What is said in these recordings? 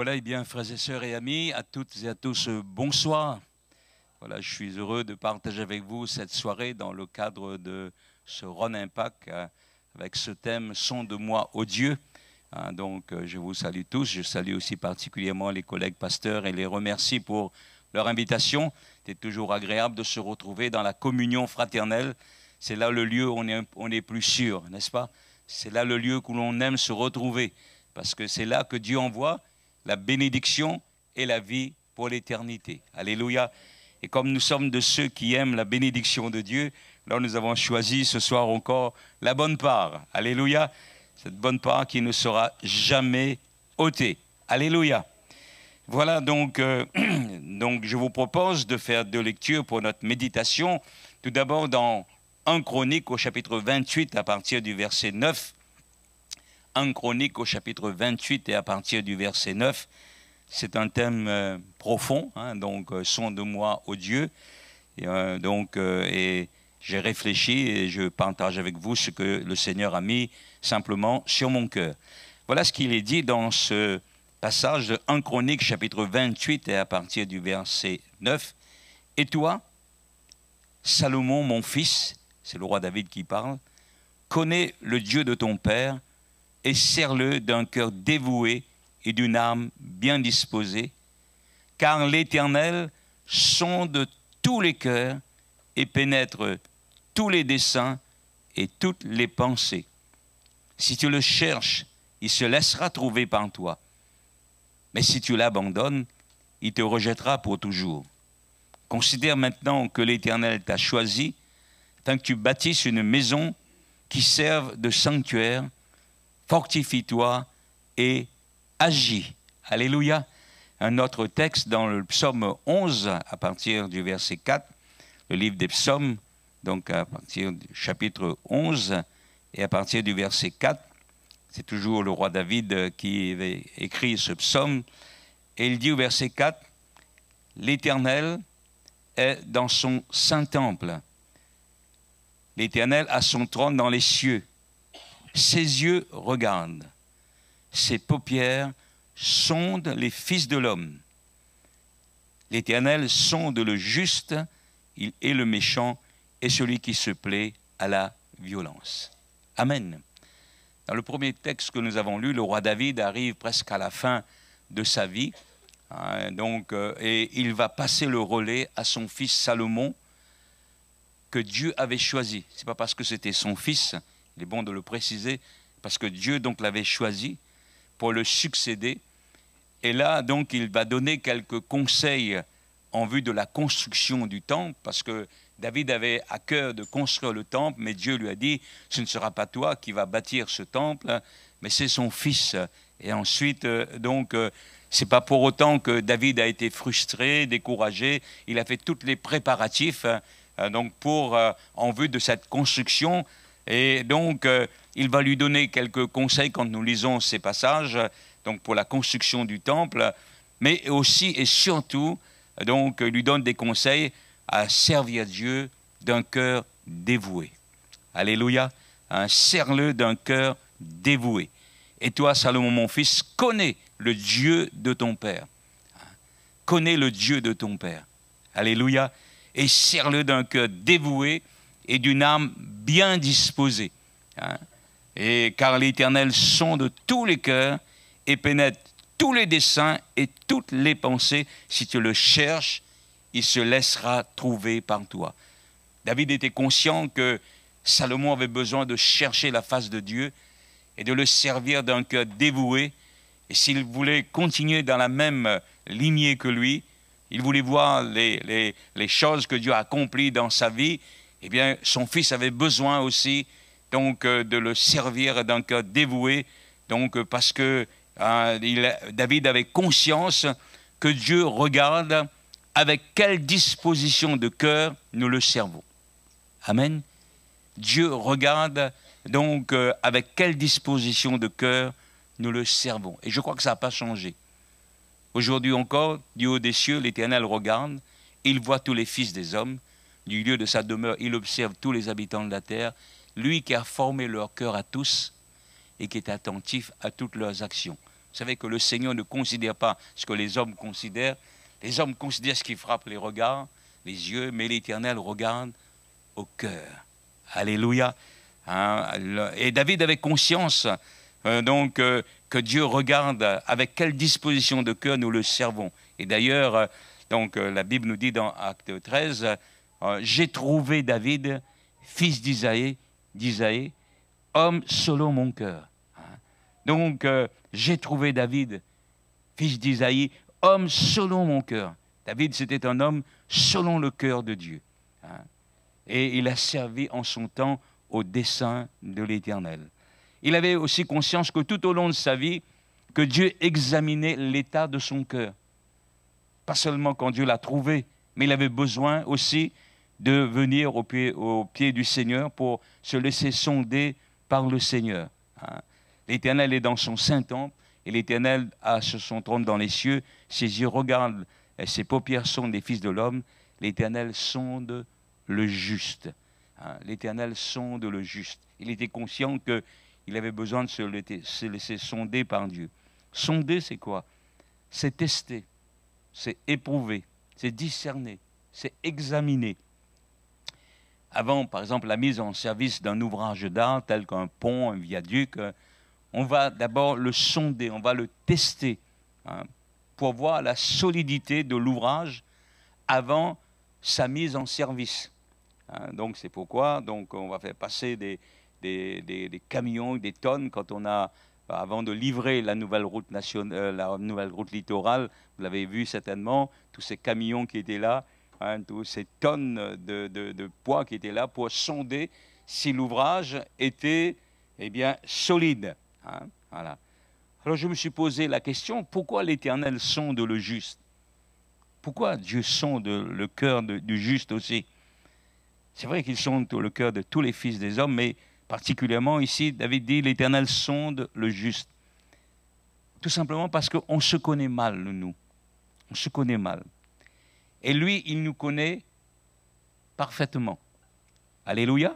Voilà, et bien, frères et sœurs et amis, à toutes et à tous, bonsoir. Voilà, je suis heureux de partager avec vous cette soirée dans le cadre de ce Run Impact avec ce thème « Sonde-moi, ô Dieu ». Donc, je vous salue tous. Je salue aussi particulièrement les collègues pasteurs et les remercie pour leur invitation. C'est toujours agréable de se retrouver dans la communion fraternelle. C'est là le lieu où on est plus sûr, n'est-ce pas? C'est là le lieu où l'on aime se retrouver, parce que c'est là que Dieu envoie la bénédiction et la vie pour l'éternité. Alléluia. Et comme nous sommes de ceux qui aiment la bénédiction de Dieu, là nous avons choisi ce soir encore la bonne part. Alléluia. Cette bonne part qui ne sera jamais ôtée. Alléluia. Voilà donc, donc je vous propose de faire deux lectures pour notre méditation. Tout d'abord dans 1 Chronique au chapitre 28 à partir du verset 9. 1 Chronique au chapitre 28 et à partir du verset 9. C'est un thème profond, hein, donc sonde-moi, ô Dieu. Et j'ai réfléchi et je partage avec vous ce que le Seigneur a mis simplement sur mon cœur. Voilà ce qu'il est dit dans ce passage de 1 Chronique chapitre 28 et à partir du verset 9. « Et toi, Salomon, mon fils, c'est le roi David qui parle, connais le Dieu de ton père et sers-le d'un cœur dévoué et d'une âme bien disposée, car l'Éternel sonde tous les cœurs et pénètre tous les desseins et toutes les pensées. Si tu le cherches, il se laissera trouver par toi. Mais si tu l'abandonnes, il te rejettera pour toujours. Considère maintenant que l'Éternel t'a choisi, afin que tu bâtisses une maison qui serve de sanctuaire. Fortifie-toi et agis. » Alléluia. Un autre texte dans le psaume 11, à partir du verset 4, le livre des psaumes, donc à partir du chapitre 11 et à partir du verset 4, c'est toujours le roi David qui avait écrit ce psaume, et il dit au verset 4, « L'Éternel est dans son saint temple. L'Éternel a son trône dans les cieux. Ses yeux regardent, ses paupières sondent les fils de l'homme. L'Éternel sonde le juste, il est le méchant et celui qui se plaît à la violence. » Amen. Dans le premier texte que nous avons lu, le roi David arrive presque à la fin de sa vie, et il va passer le relais à son fils Salomon, que Dieu avait choisi. Ce n'est pas parce que c'était son fils, il est bon de le préciser, parce que Dieu donc l'avait choisi pour le succéder. Et là, donc, il va donner quelques conseils en vue de la construction du temple, parce que David avait à cœur de construire le temple, mais Dieu lui a dit, ce ne sera pas toi qui vas bâtir ce temple, mais c'est son fils. Et ensuite, c'est pas pour autant que David a été frustré, découragé, il a fait tous les préparatifs en vue de cette construction. Et donc, il va lui donner quelques conseils quand nous lisons ces passages, donc pour la construction du temple, mais aussi et surtout, donc, lui donne des conseils à servir Dieu d'un cœur dévoué. Alléluia. Sers-le d'un cœur dévoué. Et toi, Salomon, mon fils, connais le Dieu de ton père. Connais le Dieu de ton père. Alléluia. Et sers-le d'un cœur dévoué et d'une âme bien disposée. Et car l'Éternel sonde tous les cœurs et pénètre tous les desseins et toutes les pensées. Si tu le cherches, il se laissera trouver par toi. David était conscient que Salomon avait besoin de chercher la face de Dieu et de le servir d'un cœur dévoué. Et s'il voulait continuer dans la même lignée que lui, il voulait voir les choses que Dieu a accomplies dans sa vie, eh bien, son fils avait besoin aussi donc, de le servir d'un cœur dévoué, donc, parce que David avait conscience que Dieu regarde avec quelle disposition de cœur nous le servons. Amen. Dieu regarde donc avec quelle disposition de cœur nous le servons. Et je crois que ça n'a pas changé. Aujourd'hui encore, du haut des cieux, l'Éternel regarde, il voit tous les fils des hommes, du lieu de sa demeure, il observe tous les habitants de la terre, lui qui a formé leur cœur à tous et qui est attentif à toutes leurs actions. Vous savez que le Seigneur ne considère pas ce que les hommes considèrent. Les hommes considèrent ce qui frappe les regards, les yeux, mais l'Éternel regarde au cœur. Alléluia. Et David avait conscience que Dieu regarde avec quelle disposition de cœur nous le servons. Et d'ailleurs, la Bible nous dit dans Acte 13, j'ai trouvé David, fils d'Isaïe, homme selon mon cœur. Donc, j'ai trouvé David, fils d'Isaïe, homme selon mon cœur. David, c'était un homme selon le cœur de Dieu. Et il a servi en son temps au dessein de l'Éternel. Il avait aussi conscience que tout au long de sa vie, que Dieu examinait l'état de son cœur. Pas seulement quand Dieu l'a trouvé, mais il avait besoin aussi de venir au pied du Seigneur pour se laisser sonder par le Seigneur. L'Éternel est dans son Saint-Temple et l'Éternel a sur son trône dans les cieux. Ses yeux regardent et ses paupières sondent les fils de l'homme. L'Éternel sonde le juste. L'Éternel sonde le juste. Il était conscient qu'il avait besoin de se laisser sonder par Dieu. Sonder, c'est quoi? C'est tester, c'est éprouver, c'est discerner, c'est examiner. Avant, par exemple, la mise en service d'un ouvrage d'art tel qu'un pont, un viaduc, on va d'abord le sonder, on va le tester pour voir la solidité de l'ouvrage avant sa mise en service. Donc c'est pourquoi on va faire passer des camions, des tonnes avant de livrer la nouvelle route nationale, la nouvelle route littorale. Vous l'avez vu certainement, tous ces camions qui étaient là, toutes ces tonnes de poids qui étaient là pour sonder si l'ouvrage était solide. Voilà. Alors je me suis posé la question, pourquoi l'Éternel sonde le juste? Pourquoi Dieu sonde le cœur du juste aussi? C'est vrai qu'il sonde le cœur de tous les fils des hommes, mais particulièrement ici, David dit, l'Éternel sonde le juste. Tout simplement parce qu'on se connaît mal, nous. On se connaît mal. Et lui, il nous connaît parfaitement. Alléluia.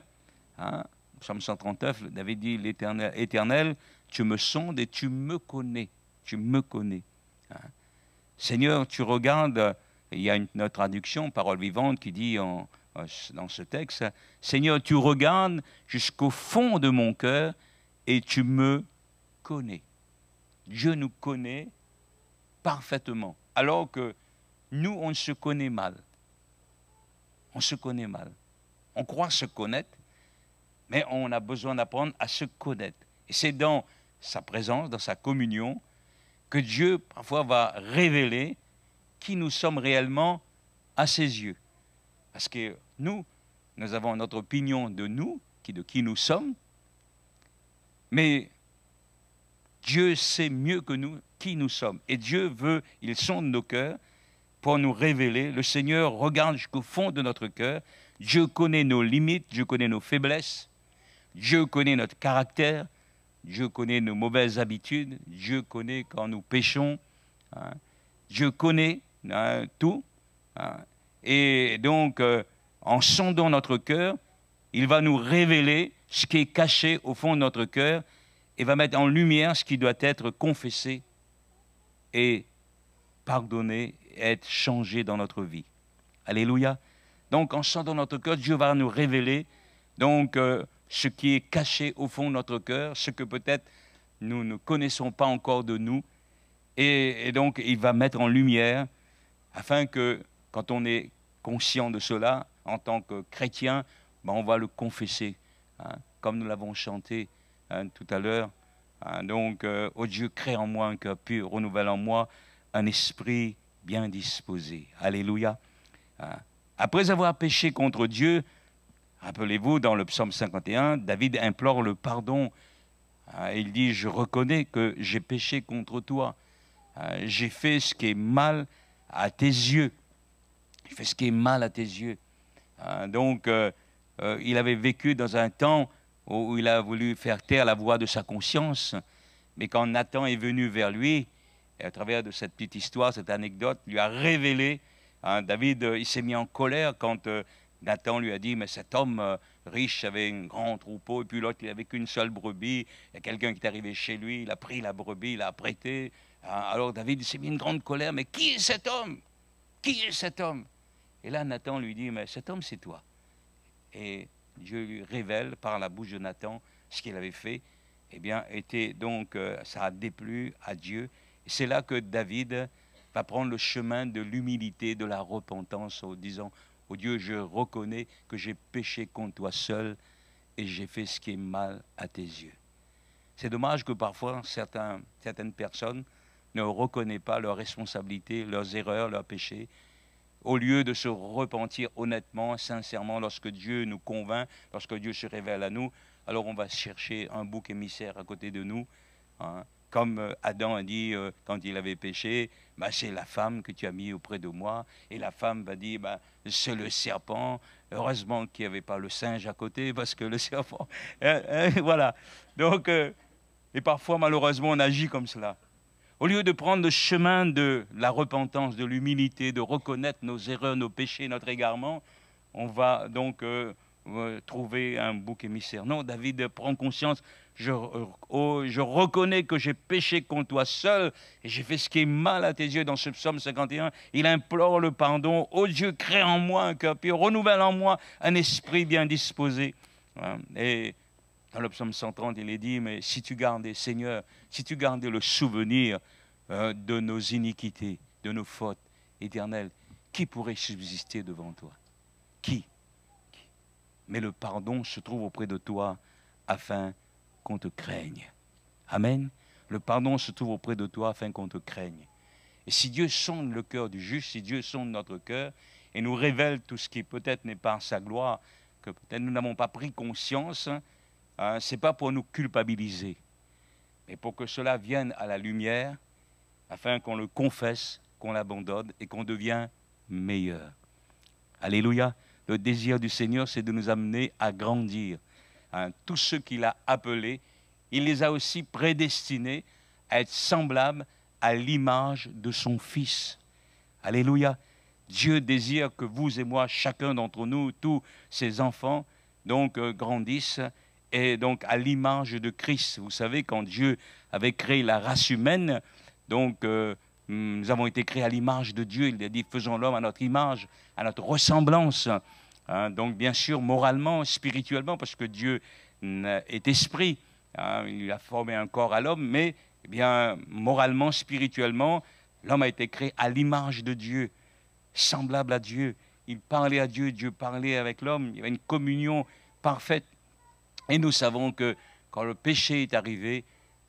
Psaume 139, David dit, l'Éternel, Éternel, tu me sondes et tu me connais. Tu me connais. Seigneur, tu regardes, il y a une traduction, parole vivante, qui dit dans ce texte, Seigneur, tu regardes jusqu'au fond de mon cœur et tu me connais. Dieu nous connaît parfaitement, alors que nous, on se connaît mal. On se connaît mal. On croit se connaître, mais on a besoin d'apprendre à se connaître. Et c'est dans sa présence, dans sa communion, que Dieu, parfois, va révéler qui nous sommes réellement à ses yeux. Parce que nous avons notre opinion de nous, de qui nous sommes, mais Dieu sait mieux que nous qui nous sommes. Et Dieu il sonde nos cœurs pour nous révéler. Le Seigneur regarde jusqu'au fond de notre cœur. Dieu connaît nos limites, Dieu connaît nos faiblesses, Dieu connaît notre caractère, Dieu connaît nos mauvaises habitudes, Dieu connaît quand nous péchons, Dieu connaît tout. Et donc, en sondant notre cœur, il va nous révéler ce qui est caché au fond de notre cœur et va mettre en lumière ce qui doit être confessé et pardonné et être changé dans notre vie. Alléluia. Donc, en sondant notre cœur, Dieu va nous révéler ce qui est caché au fond de notre cœur, ce que peut-être nous ne connaissons pas encore de nous. Et donc, il va mettre en lumière afin que, quand on est conscient de cela, en tant que chrétien, on va le confesser, comme nous l'avons chanté tout à l'heure. Ô Dieu, crée en moi un cœur pur, renouvelle en moi un esprit bien disposé. Alléluia. Après avoir péché contre Dieu, rappelez-vous, dans le psaume 51, David implore le pardon. Il dit, je reconnais que j'ai péché contre toi. J'ai fait ce qui est mal à tes yeux. J'ai fait ce qui est mal à tes yeux. Il avait vécu dans un temps où il a voulu faire taire la voix de sa conscience. Mais quand Nathan est venu vers lui, et à travers de cette petite histoire, cette anecdote, lui a révélé, David, il s'est mis en colère quand Nathan lui a dit, mais cet homme riche avait un grand troupeau, et puis l'autre, il n'avait qu'une seule brebis. Il y a quelqu'un qui est arrivé chez lui, il a pris la brebis, il l'a prêtée. Alors David s'est mis une grande colère, mais qui est cet homme? Qui est cet homme? Et là, Nathan lui dit, mais cet homme, c'est toi. Et Dieu lui révèle par la bouche de Nathan ce qu'il avait fait. Eh bien, ça a déplu à Dieu. Et c'est là que David va prendre le chemin de l'humilité, de la repentance, en disant, oh Dieu, je reconnais que j'ai péché contre toi seul et j'ai fait ce qui est mal à tes yeux. C'est dommage que parfois certaines personnes ne reconnaissent pas leurs responsabilités, leurs erreurs, leurs péchés. Au lieu de se repentir honnêtement, sincèrement, lorsque Dieu nous convainc, lorsque Dieu se révèle à nous, alors on va chercher un bouc émissaire à côté de nous. Hein. Comme Adam a dit quand il avait péché, bah, c'est la femme que tu as mis auprès de moi. Et la femme va dire, bah, c'est le serpent. Heureusement qu'il n'y avait pas le singe à côté, parce que le serpent... voilà. Donc, et parfois, malheureusement, on agit comme cela. Au lieu de prendre le chemin de la repentance, de l'humilité, de reconnaître nos erreurs, nos péchés, notre égarement, on va donc trouver un bouc émissaire. Non, David prend conscience, je reconnais que j'ai péché contre toi seul et j'ai fait ce qui est mal à tes yeux. Dans ce psaume 51, il implore le pardon. Ô Dieu, crée en moi un cœur pur, renouvelle en moi un esprit bien disposé. Et dans le psaume 130, il est dit, mais si tu gardais, Seigneur, si tu gardais le souvenir de nos iniquités, de nos fautes éternelles, qui pourrait subsister devant toi? Qui? Mais le pardon se trouve auprès de toi afin qu'on te craigne. Amen. Le pardon se trouve auprès de toi afin qu'on te craigne. Et si Dieu sonde le cœur du juste, si Dieu sonde notre cœur et nous révèle tout ce qui peut-être n'est pas sa gloire, que peut-être nous n'avons pas pris conscience, ce n'est pas pour nous culpabiliser, mais pour que cela vienne à la lumière, afin qu'on le confesse, qu'on l'abandonne et qu'on devienne meilleur. Alléluia. Le désir du Seigneur, c'est de nous amener à grandir. Tous ceux qu'il a appelés, il les a aussi prédestinés à être semblables à l'image de son Fils. Alléluia. Dieu désire que vous et moi, chacun d'entre nous, tous ses enfants, donc grandissent et donc à l'image de Christ. Vous savez, quand Dieu avait créé la race humaine, donc nous avons été créés à l'image de Dieu. Il a dit, faisons l'homme à notre image, à notre ressemblance. Donc bien sûr, moralement, spirituellement, parce que Dieu est esprit. Il a formé un corps à l'homme, mais eh bien, moralement, spirituellement, l'homme a été créé à l'image de Dieu, semblable à Dieu. Il parlait à Dieu, Dieu parlait avec l'homme. Il y avait une communion parfaite. Et nous savons que quand le péché est arrivé,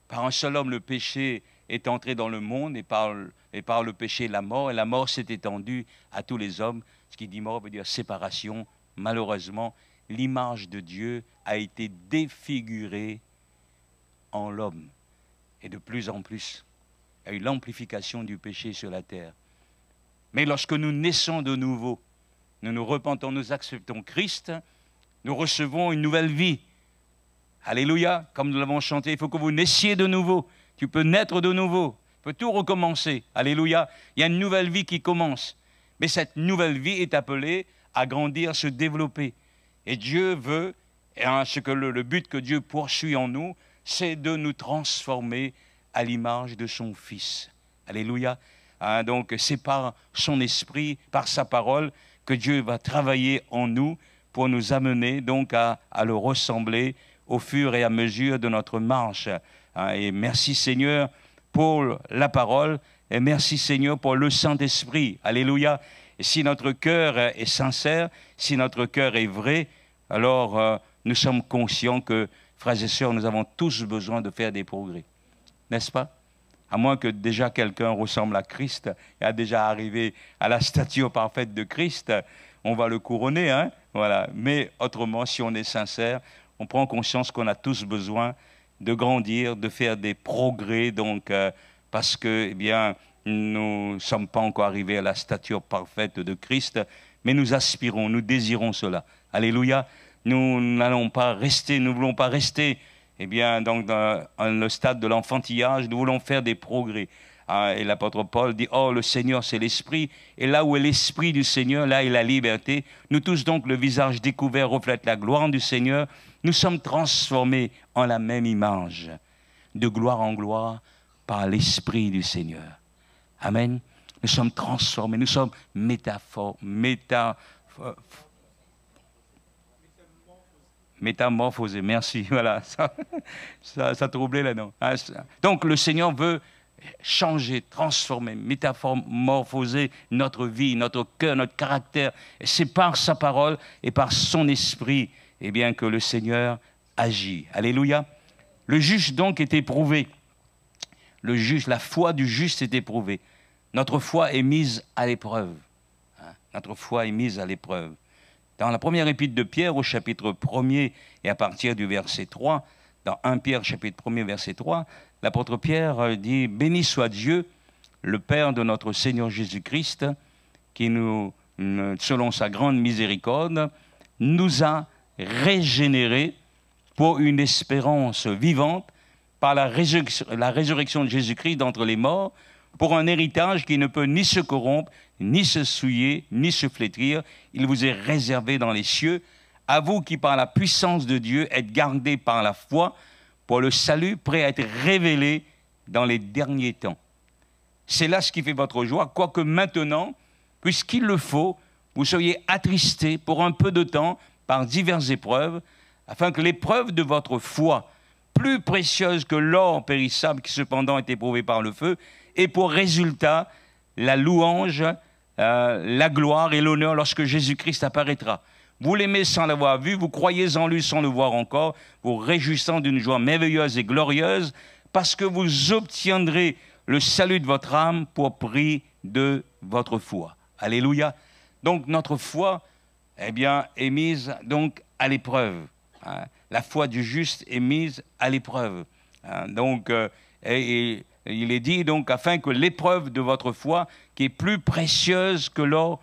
par un seul homme, le péché est entré dans le monde, et par le péché, la mort. Et la mort s'est étendue à tous les hommes. Ce qui dit mort veut dire séparation. Malheureusement, l'image de Dieu a été défigurée en l'homme. Et de plus en plus, il y a eu l'amplification du péché sur la terre. Mais lorsque nous naissons de nouveau, nous nous repentons, nous acceptons Christ, nous recevons une nouvelle vie. Alléluia, comme nous l'avons chanté, il faut que vous naissiez de nouveau. Tu peux naître de nouveau, tu peux tout recommencer. Alléluia, il y a une nouvelle vie qui commence. Mais cette nouvelle vie est appelée à grandir, à se développer. Et Dieu veut, le but que Dieu poursuit en nous, c'est de nous transformer à l'image de son Fils. Alléluia. Donc c'est par son esprit, par sa parole, que Dieu va travailler en nous pour nous amener donc à le ressembler au fur et à mesure de notre marche. Et merci Seigneur pour la parole, et merci Seigneur pour le Saint-Esprit. Alléluia. Et si notre cœur est sincère, si notre cœur est vrai, alors nous sommes conscients que, frères et sœurs, nous avons tous besoin de faire des progrès. N'est-ce pas? À moins que déjà quelqu'un ressemble à Christ et a déjà arrivé à la stature parfaite de Christ, on va le couronner, hein? Voilà. Mais autrement, si on est sincère, on prend conscience qu'on a tous besoin de grandir, de faire des progrès, donc parce que, eh bien, nous ne sommes pas encore arrivés à la stature parfaite de Christ, mais nous aspirons, nous désirons cela. Alléluia. Nous n'allons pas rester, nous ne voulons pas rester, eh bien, donc dans le stade de l'enfantillage, nous voulons faire des progrès. Et l'apôtre Paul dit, oh, le Seigneur, c'est l'Esprit. Et là où est l'Esprit du Seigneur, là est la liberté. Nous tous, donc, le visage découvert reflète la gloire du Seigneur. Nous sommes transformés en la même image, de gloire en gloire, par l'Esprit du Seigneur. Amen. Nous sommes transformés, nous sommes métamorphosés. Merci, voilà, ça troublait là, non. Donc le Seigneur veut changer, transformer, métamorphoser notre vie, notre cœur, notre caractère. Et c'est par sa parole et par son esprit, eh bien, que le Seigneur agit. Alléluia. Le juste donc est éprouvé. Le juste, la foi du juste est éprouvée. Notre foi est mise à l'épreuve. Notre foi est mise à l'épreuve. Dans la première épître de Pierre, au chapitre 1er et à partir du verset 3, dans 1 Pierre, chapitre 1er, verset 3, l'apôtre Pierre dit « Béni soit Dieu, le Père de notre Seigneur Jésus-Christ, qui nous, selon sa grande miséricorde, nous a régénérés pour une espérance vivante par la résurrection de Jésus-Christ d'entre les morts, pour un héritage qui ne peut ni se corrompre, ni se souiller, ni se flétrir. Il vous est réservé dans les cieux, à vous qui, par la puissance de Dieu, êtes gardés par la foi pour le salut prêt à être révélé dans les derniers temps. C'est là ce qui fait votre joie, quoique maintenant, puisqu'il le faut, vous soyez attristés pour un peu de temps par diverses épreuves, afin que l'épreuve de votre foi, plus précieuse que l'or périssable qui cependant est éprouvé par le feu, ait pour résultat la louange, la gloire et l'honneur lorsque Jésus-Christ apparaîtra. Vous l'aimez sans l'avoir vu, vous croyez en lui sans le voir encore, vous réjouissant d'une joie merveilleuse et glorieuse, parce que vous obtiendrez le salut de votre âme pour prix de votre foi. Alléluia. Donc notre foi, eh bien, est mise donc à l'épreuve. La foi du juste est mise à l'épreuve. Donc, il est dit donc afin que l'épreuve de votre foi, qui est plus précieuse que l'or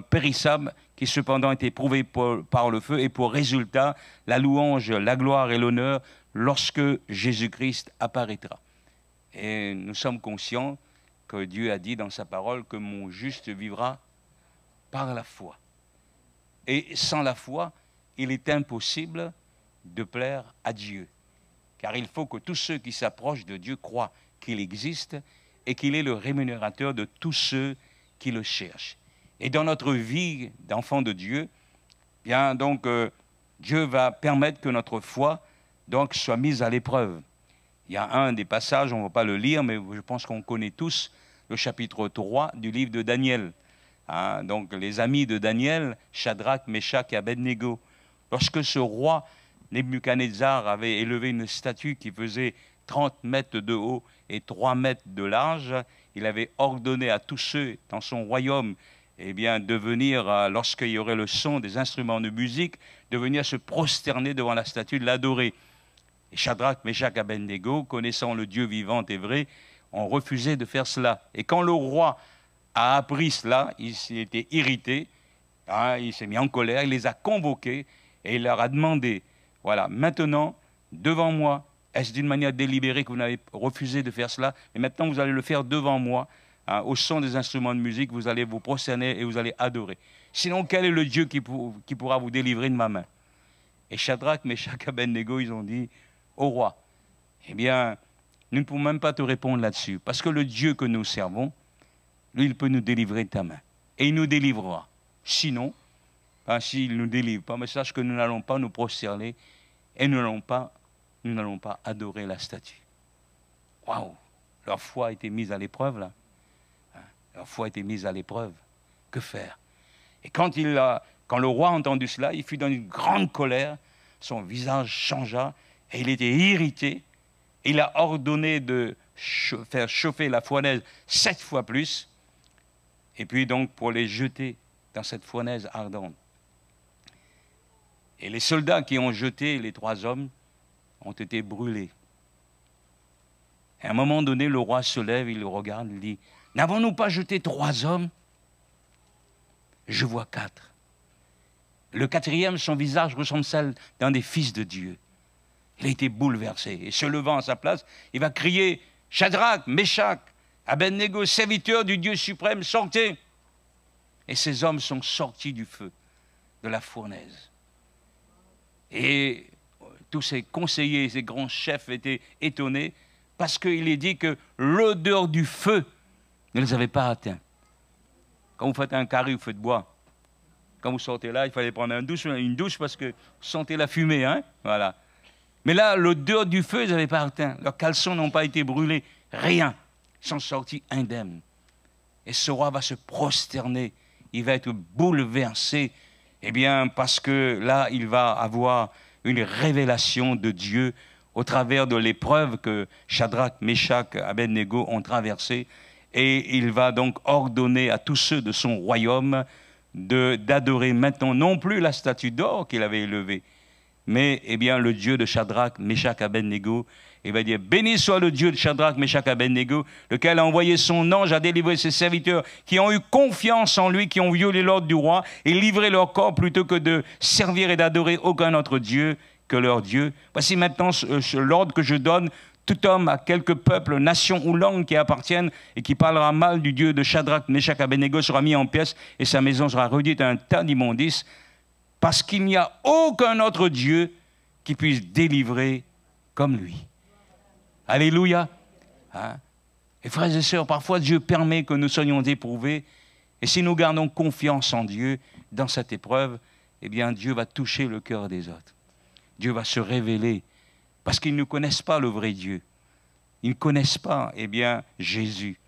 périssable, qui cependant est éprouvé par le feu, et pour résultat la louange, la gloire et l'honneur lorsque Jésus-Christ apparaîtra. Et nous sommes conscients que Dieu a dit dans sa parole que mon juste vivra par la foi. Et sans la foi, il est impossible de plaire à Dieu. Car il faut que tous ceux qui s'approchent de Dieu croient qu'il existe et qu'il est le rémunérateur de tous ceux qui le cherchent. Et dans notre vie d'enfant de Dieu, bien donc Dieu va permettre que notre foi donc soit mise à l'épreuve. Il y a un des passages, on ne va pas le lire, mais je pense qu'on connaît tous le chapitre 3 du livre de Daniel. Donc les amis de Daniel, Shadrach, Meshach et Abednego, lorsque ce roi Nebuchadnezzar avait élevé une statue qui faisait 30 mètres de haut et 3 mètres de large, il avait ordonné à tous ceux dans son royaume eh bien, de venir, lorsqu'il y aurait le son des instruments de musique, de venir se prosterner devant la statue, de l'adorer. Et Shadrach, Meshach et Abednego, connaissant le Dieu vivant et vrai, ont refusé de faire cela. Et quand le roi a appris cela, il s'est été irrité, il s'est mis en colère, il les a convoqués et il leur a demandé, voilà, maintenant, devant moi, est-ce d'une manière délibérée que vous n'avez refusé de faire cela? Et maintenant, vous allez le faire devant moi, au son des instruments de musique, vous allez vous prosterner et vous allez adorer. Sinon, quel est le Dieu qui pourra vous délivrer de ma main? Et Shadrach, Meshach et Abednego, ils ont dit au roi, eh bien, nous ne pouvons même pas te répondre là-dessus, parce que le Dieu que nous servons, lui, il peut nous délivrer de ta main. Et il nous délivrera. Sinon, s'il ne nous délivre pas, mais sache que nous n'allons pas nous prosterner et nous n'allons pas adorer la statue. Waouh! Leur foi a été mise à l'épreuve, là. Leur foi a été mise à l'épreuve. Que faire? Et quand le roi a entendu cela, il fut dans une grande colère, son visage changea, et il était irrité. Il a ordonné de faire chauffer la fournaise 7 fois plus, et puis donc pour les jeter dans cette fournaise ardente. Et les soldats qui ont jeté les 3 hommes ont été brûlés. Et à un moment donné, le roi se lève, il le regarde, il dit, « N'avons-nous pas jeté 3 hommes? Je vois 4. Le 4e, son visage ressemble celle d'un des fils de Dieu. Il a été bouleversé. Et se levant à sa place, il va crier, « Shadrach, Meshach, Abednego, serviteur du Dieu suprême, sortez. Et ces hommes sont sortis du feu, de la fournaise. Et tous ces conseillers, ces grands chefs étaient étonnés parce qu'il est dit que l'odeur du feu ne les avait pas atteints. Quand vous faites un carré, vous faites bois. Quand vous sortez là, il fallait prendre une douche parce que vous sentez la fumée, hein? Voilà. Mais là, l'odeur du feu, ils n'avaient pas atteint. Leurs caleçons n'ont pas été brûlés. Rien. Ils sont sortis indemnes. Et ce roi va se prosterner. Il va être bouleversé. Eh bien, parce que là, il va avoir une révélation de Dieu au travers de l'épreuve que Shadrach, Meshach, Abednego ont traversée. Et il va donc ordonner à tous ceux de son royaume d'adorer maintenant non plus la statue d'or qu'il avait élevée, mais eh bien, le Dieu de Shadrach, Meshach, Abednego. Il va dire, béni soit le Dieu de Shadrach, Meshach, Abednego, lequel a envoyé son ange à délivrer ses serviteurs qui ont eu confiance en lui, qui ont violé l'ordre du roi et livré leur corps plutôt que de servir et d'adorer aucun autre Dieu que leur Dieu. Voici maintenant l'ordre que je donne. Tout homme à quelque peuple, nation ou langue qui appartienne et qui parlera mal du Dieu de Shadrach, Meshach, Abednego sera mis en pièces et sa maison sera réduite à un tas d'immondices, parce qu'il n'y a aucun autre Dieu qui puisse délivrer comme lui. Alléluia. Hein? Et frères et sœurs, parfois Dieu permet que nous soyons éprouvés, et si nous gardons confiance en Dieu dans cette épreuve, eh bien Dieu va toucher le cœur des autres. Dieu va se révéler. Parce qu'ils ne connaissent pas le vrai Dieu. Ils ne connaissent pas, eh bien, Jésus.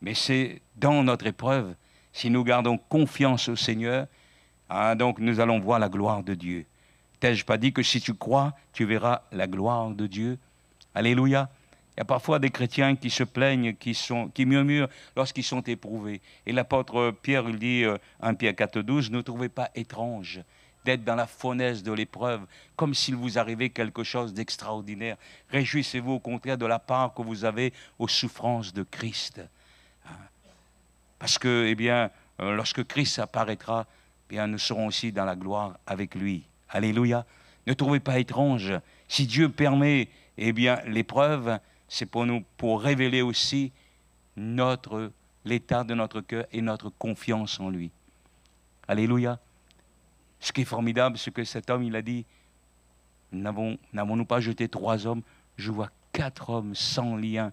Mais c'est dans notre épreuve, si nous gardons confiance au Seigneur, hein, donc nous allons voir la gloire de Dieu. T'ai-je pas dit que si tu crois, tu verras la gloire de Dieu? Alléluia. Il y a parfois des chrétiens qui se plaignent, qui murmurent lorsqu'ils sont éprouvés. Et l'apôtre Pierre, il dit, 1 Pierre 4,12, ne trouvez pas étrange d'être dans la fournaise de l'épreuve, comme s'il vous arrivait quelque chose d'extraordinaire. Réjouissez-vous au contraire de la part que vous avez aux souffrances de Christ. Parce que, eh bien, lorsque Christ apparaîtra, eh bien, nous serons aussi dans la gloire avec lui. Alléluia. Ne trouvez pas étrange. Si Dieu permet, eh bien, l'épreuve, c'est pour révéler aussi l'état de notre cœur et notre confiance en lui. Alléluia. Ce qui est formidable, c'est que cet homme, il a dit, n'avons-nous pas jeté 3 hommes? Je vois 4 hommes sans lien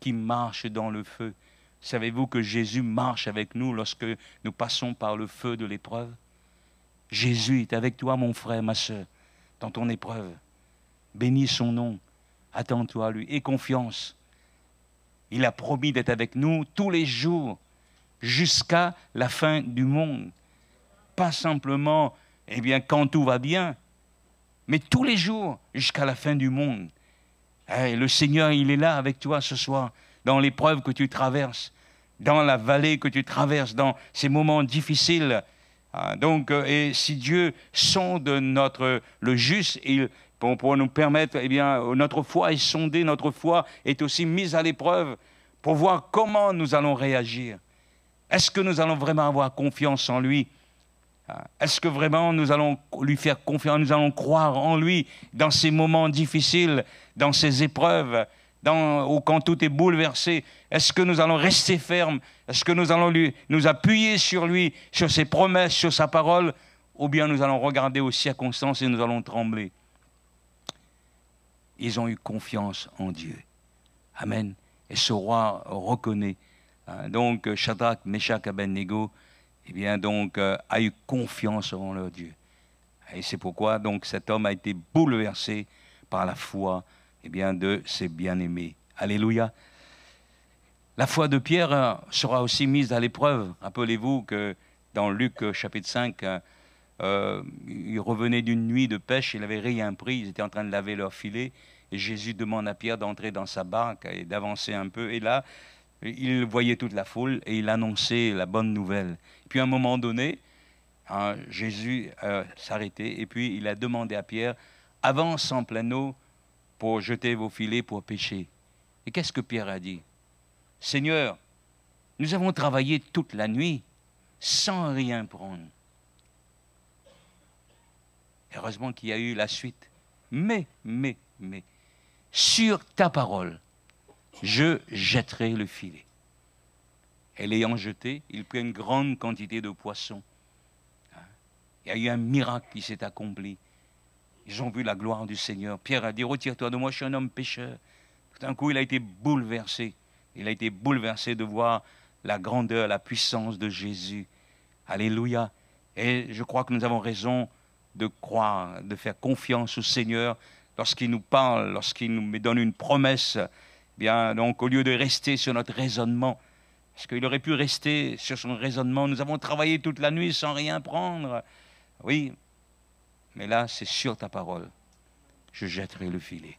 qui marchent dans le feu. Savez-vous que Jésus marche avec nous lorsque nous passons par le feu de l'épreuve? Jésus est avec toi, mon frère, ma soeur, dans ton épreuve. Bénis son nom, attends-toi à lui, aie confiance. Il a promis d'être avec nous tous les jours, jusqu'à la fin du monde. Pas simplement, eh bien, quand tout va bien, mais tous les jours, jusqu'à la fin du monde. Et le Seigneur, il est là avec toi ce soir, dans l'épreuve que tu traverses, dans la vallée que tu traverses, dans ces moments difficiles. Donc, et si Dieu sonde le juste, pour nous permettre, eh bien, notre foi est sondée, notre foi est aussi mise à l'épreuve pour voir comment nous allons réagir. Est-ce que nous allons vraiment avoir confiance en lui? Est-ce que vraiment nous allons lui faire confiance, nous allons croire en lui dans ces moments difficiles, dans ces épreuves, ou quand tout est bouleversé? Est-ce que nous allons rester fermes? Est-ce que nous allons nous appuyer sur lui, sur ses promesses, sur sa parole? Ou bien nous allons regarder aux circonstances et nous allons trembler? Ils ont eu confiance en Dieu. Amen. Et ce roi reconnaît. Donc, Shadrach, Meshach, Abednego, eh bien, donc, a eu confiance en leur Dieu. Et c'est pourquoi, donc, cet homme a été bouleversé par la foi, eh bien, de ses bien-aimés. Alléluia. La foi de Pierre sera aussi mise à l'épreuve. Rappelez-vous que dans Luc chapitre 5, il revenait d'une nuit de pêche, il n'avait rien pris, ils étaient en train de laver leur filet, et Jésus demande à Pierre d'entrer dans sa barque et d'avancer un peu. Et là, il voyait toute la foule et il annonçait la bonne nouvelle. Puis à un moment donné, Jésus s'arrêtait et puis il a demandé à Pierre, avance en pleine eau pour jeter vos filets pour pêcher. Et qu'est-ce que Pierre a dit? Seigneur, nous avons travaillé toute la nuit sans rien prendre. Heureusement qu'il y a eu la suite. Mais, sur ta parole, je jetterai le filet. Et l'ayant jeté, il prit une grande quantité de poissons. Il y a eu un miracle qui s'est accompli. Ils ont vu la gloire du Seigneur. Pierre a dit, retire-toi de moi, je suis un homme pécheur. Tout d'un coup, il a été bouleversé. Il a été bouleversé de voir la grandeur, la puissance de Jésus. Alléluia. Et je crois que nous avons raison de croire, de faire confiance au Seigneur lorsqu'il nous parle, lorsqu'il nous donne une promesse. Bien, donc, au lieu de rester sur notre raisonnement, parce qu'il aurait pu rester sur son raisonnement, nous avons travaillé toute la nuit sans rien prendre. Oui, mais là, c'est sur ta parole. Je jetterai le filet.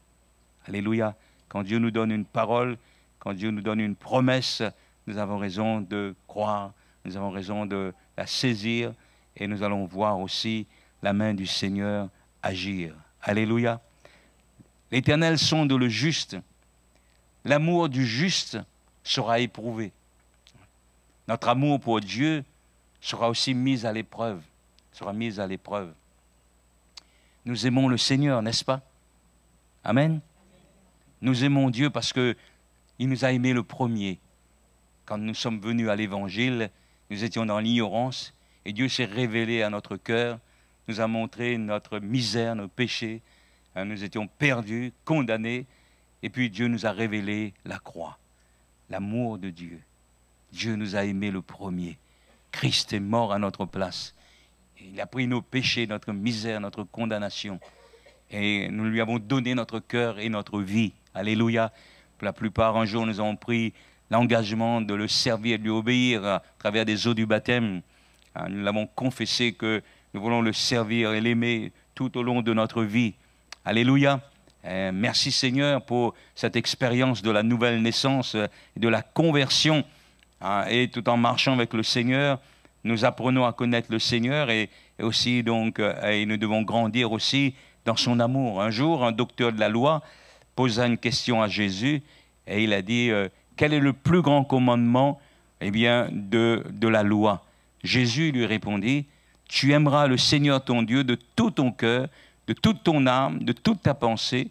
Alléluia. Quand Dieu nous donne une parole, quand Dieu nous donne une promesse, nous avons raison de croire, nous avons raison de la saisir et nous allons voir aussi la main du Seigneur agir. Alléluia. L'Éternel sonde le juste. L'amour du juste sera éprouvé. Notre amour pour Dieu sera aussi mis à l'épreuve. Sera mis à l'épreuve. Nous aimons le Seigneur, n'est-ce pas? Amen. Nous aimons Dieu parce qu'il nous a aimés le premier. Quand nous sommes venus à l'Évangile, nous étions dans l'ignorance et Dieu s'est révélé à notre cœur, nous a montré notre misère, nos péchés. Nous étions perdus, condamnés, et puis Dieu nous a révélé la croix, l'amour de Dieu. Dieu nous a aimés le premier. Christ est mort à notre place. Il a pris nos péchés, notre misère, notre condamnation. Et nous lui avons donné notre cœur et notre vie. Alléluia. Pour la plupart, un jour, nous avons pris l'engagement de le servir, de lui obéir à travers des eaux du baptême. Nous l'avons confessé que nous voulons le servir et l'aimer tout au long de notre vie. Alléluia. Merci Seigneur pour cette expérience de la nouvelle naissance et de la conversion. Et tout en marchant avec le Seigneur, nous apprenons à connaître le Seigneur et aussi donc, et nous devons grandir aussi dans son amour. Un jour, un docteur de la loi posa une question à Jésus et il a dit quel est le plus grand commandement eh bien, de la loi? Jésus lui répondit, tu aimeras le Seigneur ton Dieu de tout ton cœur, de toute ton âme, de toute ta pensée.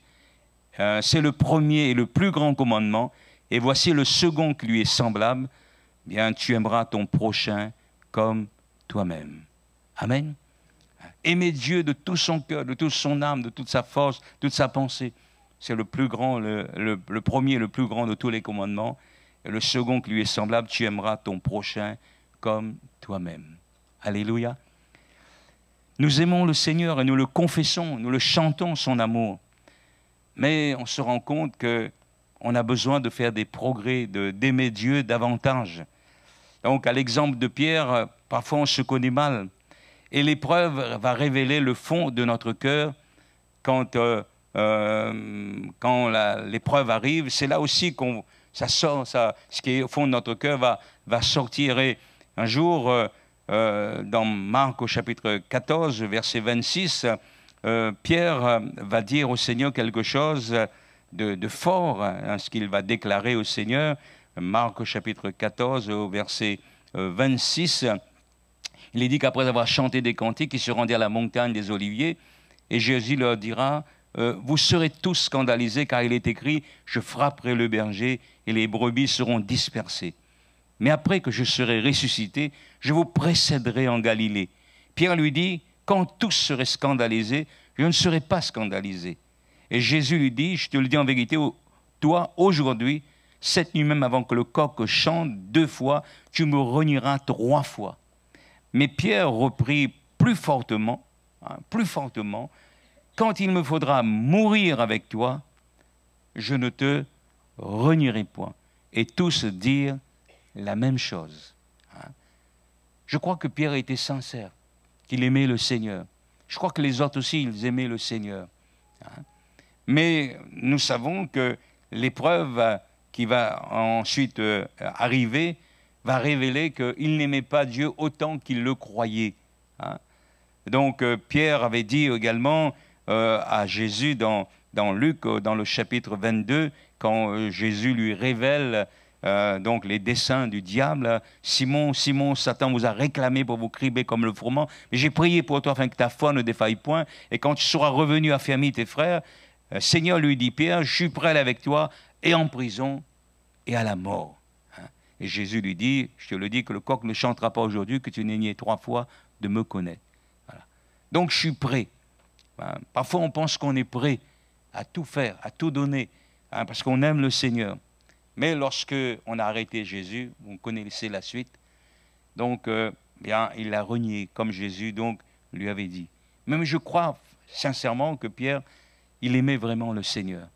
C'est le premier et le plus grand commandement. Et voici le second qui lui est semblable. Bien, tu aimeras ton prochain comme toi-même. Amen. Aimer Dieu de tout son cœur, de toute son âme, de toute sa force, toute sa pensée. C'est le plus grand, le premier et le plus grand de tous les commandements. Et le second qui lui est semblable, tu aimeras ton prochain comme toi-même. Alléluia. Nous aimons le Seigneur et nous le confessons, nous le chantons son amour. Mais on se rend compte qu'on a besoin de faire des progrès, d'aimer Dieu davantage. Donc, à l'exemple de Pierre, parfois on se connaît mal. Et l'épreuve va révéler le fond de notre cœur. Quand l'épreuve arrive, c'est là aussi ça sort, ce qui est au fond de notre cœur va sortir. Et un jour, dans Marc au chapitre 14, verset 26, Pierre va dire au Seigneur quelque chose de fort, ce qu'il va déclarer au Seigneur. Marc au chapitre 14, au verset 26, il est dit qu'après avoir chanté des cantiques, ils se rendirent à la montagne des Oliviers, et Jésus leur dira, vous serez tous scandalisés, car il est écrit, je frapperai le berger, et les brebis seront dispersées. Mais après que je serai ressuscité, je vous précéderai en Galilée. Pierre lui dit, quand tous seraient scandalisés, je ne serai pas scandalisé. Et Jésus lui dit, je te le dis en vérité, toi, aujourd'hui, cette nuit même avant que le coq chante 2 fois, tu me renieras 3 fois. Mais Pierre reprit plus fortement, quand il me faudra mourir avec toi, je ne te renierai point. Et tous dirent la même chose. Je crois que Pierre était sincère, qu'il aimait le Seigneur. Je crois que les autres aussi, ils aimaient le Seigneur. Mais nous savons que l'épreuve qui va ensuite arriver va révéler qu'il n'aimait pas Dieu autant qu'il le croyait. Donc Pierre avait dit également à Jésus dans Luc, dans le chapitre 22, quand Jésus lui révèle donc les desseins du diable, Simon, Simon, Satan vous a réclamé pour vous crier comme le froment, mais j'ai prié pour toi afin que ta foi ne défaille point, et quand tu seras revenu affermi tes frères, Seigneur lui dit Pierre, je suis prêt à aller avec toi, et en prison, et à la mort. Et Jésus lui dit, je te le dis, que le coq ne chantera pas aujourd'hui, que tu n'aies nié 3 fois de me connaître. Voilà. Donc je suis prêt. Hein, parfois on pense qu'on est prêt à tout faire, à tout donner, hein, parce qu'on aime le Seigneur. Mais lorsque on a arrêté Jésus, vous connaissez la suite, donc bien, il l'a renié, comme Jésus donc lui avait dit. Même je crois sincèrement que Pierre, il aimait vraiment le Seigneur.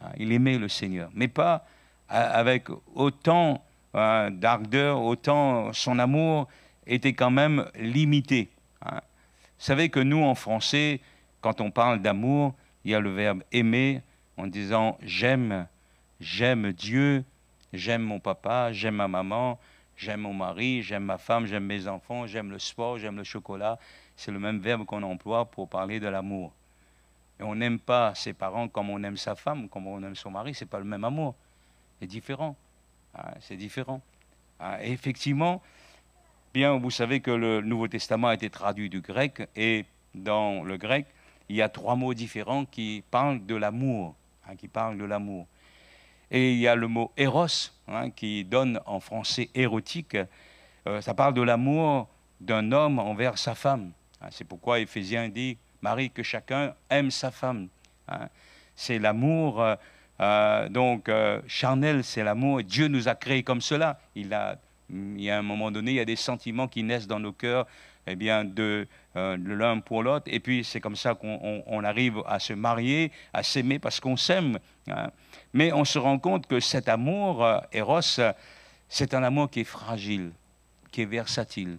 Hein, il aimait le Seigneur, mais pas avec autant d'ardeur, autant son amour était quand même limité. Hein. Vous savez que nous, en français, quand on parle d'amour, il y a le verbe aimer en disant j'aime, j'aime Dieu, j'aime mon papa, j'aime ma maman, j'aime mon mari, j'aime ma femme, j'aime mes enfants, j'aime le sport, j'aime le chocolat. C'est le même verbe qu'on emploie pour parler de l'amour. Et on n'aime pas ses parents comme on aime sa femme, comme on aime son mari, ce n'est pas le même amour. C'est différent. Hein, c'est différent. Hein, et effectivement, bien, vous savez que le Nouveau Testament a été traduit du grec, et dans le grec, il y a 3 mots différents qui parlent de l'amour. Hein, qui parlent de l'amour. Et il y a le mot éros, hein, qui donne en français érotique. Ça parle de l'amour d'un homme envers sa femme. Hein, c'est pourquoi Éphésiens dit, Marie, que chacun aime sa femme. Hein. C'est l'amour, charnel, c'est l'amour. Dieu nous a créés comme cela. Il y a un moment donné, il y a des sentiments qui naissent dans nos cœurs, eh bien, de l'un pour l'autre. Et puis, c'est comme ça qu'on arrive à se marier, à s'aimer parce qu'on s'aime. Hein. Mais on se rend compte que cet amour, Eros, c'est un amour qui est fragile, qui est versatile,